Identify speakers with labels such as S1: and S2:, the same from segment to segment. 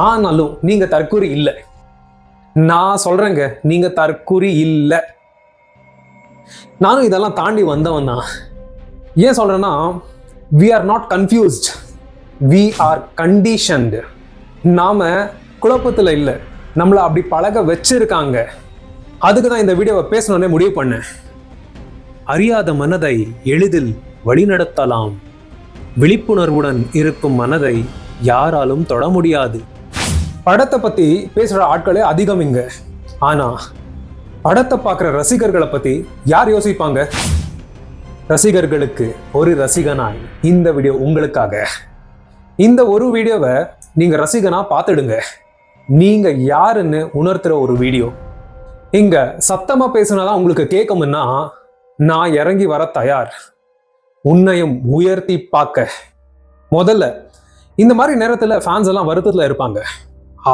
S1: ஆனாலும் நீங்க தற்கூரி இல்லை. நான் சொல்றேங்க, நீங்க தற்கூரி இல்லை. நானும் இதெல்லாம் தாண்டி வந்தவன் தான். ஏன் சொல்றேன்னா, we are not confused, we are conditioned. நாம குழப்பத்தில் இல்லை, நம்மளை அப்படி பழக வச்சிருக்காங்க. அதுக்கு தான் இந்த வீடியோவை பேசணுன்னே முடிவு பண்ணேன். அறியாத மனதை எளிதில் வழிநடத்தலாம், விழிப்புணர்வுடன் இருக்கும் மனதை யாராலும் தொட முடியாது. படத்தை பத்தி பேசுற ஆட்களே அதிகம் இங்க. ஆனா படத்தை பார்க்குற ரசிகர்களை பத்தி யார் யோசிப்பாங்க? ரசிகர்களுக்கு ஒரு ரசிகனாய் இந்த வீடியோ உங்களுக்காக. இந்த ஒரு வீடியோவை நீங்க ரசிகனா பார்த்துடுங்க. நீங்க யாருன்னு உணர்த்துற ஒரு வீடியோ. இங்க சத்தமா பேசுனாதான் உங்களுக்கு கேட்கும்னா நான் இறங்கி வர தயார், உன்னையும் உயர்த்தி பார்க்க. முதல்ல இந்த மாதிரி நேரத்தில் ஃபேன்ஸ் எல்லாம் வருத்தத்தில் இருப்பாங்க.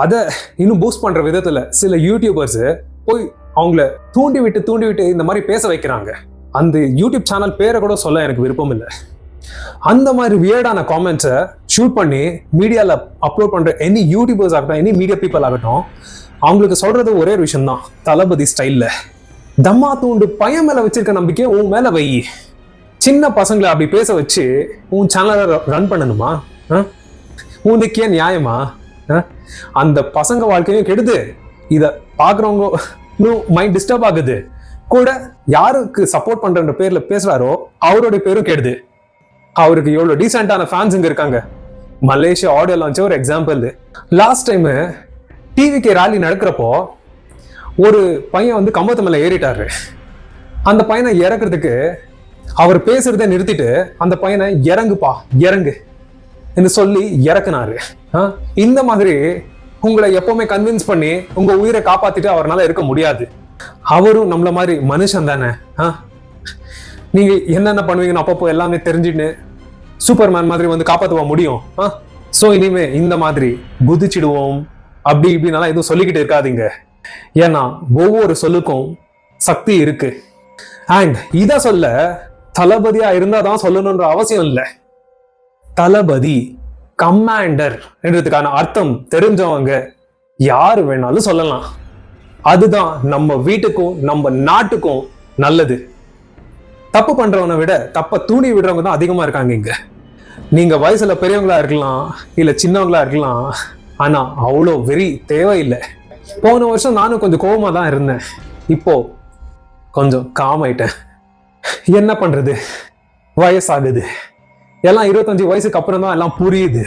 S1: அதை இன்னும் பூஸ்ட் பண்ற விதத்துல சில யூடியூபர்ஸ் போய் அவங்கள தூண்டி விட்டு இந்த மாதிரி பேச வைக்கிறாங்க. அந்த யூடியூப் சேனல் பேரை கூட சொல்ல எனக்கு விருப்பம் இல்லை. அந்த மாதிரி வியர்டான காமெண்ட்ஸை ஷூட் பண்ணி மீடியாவில் அப்லோட் பண்ற எனி யூடியூபர்ஸ் ஆகட்டும், எனி மீடியா பீப்புள் ஆகட்டும், அவங்களுக்கு சொல்றது ஒரே ஒரு விஷயம் தான், தளபதி ஸ்டைல்ல தம்மா தூண்டு பையன் மேல வச்சிருக்க நம்பிக்கை உன் மேல வை. சின்ன பசங்களை அப்படி பேச வச்சு உன் சேனலை ரன் பண்ணணுமா? உனக்கே நியாயமா? அந்த பசங்க வாழ்க்கையும் கெடுது, இத பாக்குறவங்க மைண்ட் டிஸ்டர்ப் ஆகுது. கூட யாருக்கு சப்போர்ட் பண்ற பேர்ல பேசுறாரோ அவருடைய பேரும் கெடுது. அவருக்கு எவ்வளவு டீசென்டான ஃபேன்ஸ் இங்க இருக்காங்க. மலேசியா ஆடியோ லான்ச் ஒரு எக்ஸாம்பிள். லாஸ்ட் டைம் டிவிகே ராலி நடக்கிறப்போ ஒரு பையன் வந்து கம்பத்து மேல ஏறிட்டாரு. அந்த பையனை இறக்குறதுக்கு அவர் பேசுறதை நிறுத்திட்டு அந்த பையனை இறங்குப்பா இறங்கு என்று சொல்லி இறக்குனாரு. இந்த மாதிரி உங்களை எப்பவுமே கன்வின்ஸ் பண்ணி உங்க உயிரை காப்பாத்திட்டு அவரால் இருக்க முடியாது. அவரும் நம்மள மாதிரி மனுஷன் தானே. நீங்க என்னென்ன பண்ணுவீங்கன்னு அப்பப்போ எல்லாமே தெரிஞ்சுட்டு சூப்பர்மேன் மாதிரி வந்து காப்பாற்றுவ முடியும். ஸோ இனிமே இந்த மாதிரி குதிச்சிடுவோம் அப்படி இப்படின்னாலாம் எதுவும் சொல்லிக்கிட்டு இருக்காதீங்க. ஏன்னா ஒவ்வொரு சொல்லுக்கும் சக்தி இருக்கு. அண்ட் இதை சொல்ல தளபதியா இருந்தாதான் சொல்லணும்ன்ற அவசியம் இல்லை. தளபதி கமாண்டர் என்றதுக்கான அர்த்தம் தெரிஞ்சவங்க யாரு வேணாலும் சொல்லலாம். அதுதான் நம்ம வீட்டுக்கும் நம்ம நாட்டுக்கும் நல்லது. தப்பு பண்றவனை விட தப்ப தூண்டி விடுறவங்க தான் அதிகமா இருக்காங்க இங்க. நீங்க வயசுல பெரியவங்களா இருக்கலாம், இல்ல சின்னவங்களா இருக்கலாம், ஆனா அவ்வளோ வெறி தேவையில்லை. போன வருஷம் நானும் கொஞ்சம் கோவமா தான் இருந்தேன், இப்போ கொஞ்சம் காம் ஆயிட்டேன். என்ன பண்றது, வயசாகுது. எல்லாம் 25 வயசுக்கு அப்புறம் தான் எல்லாம் புரியுது.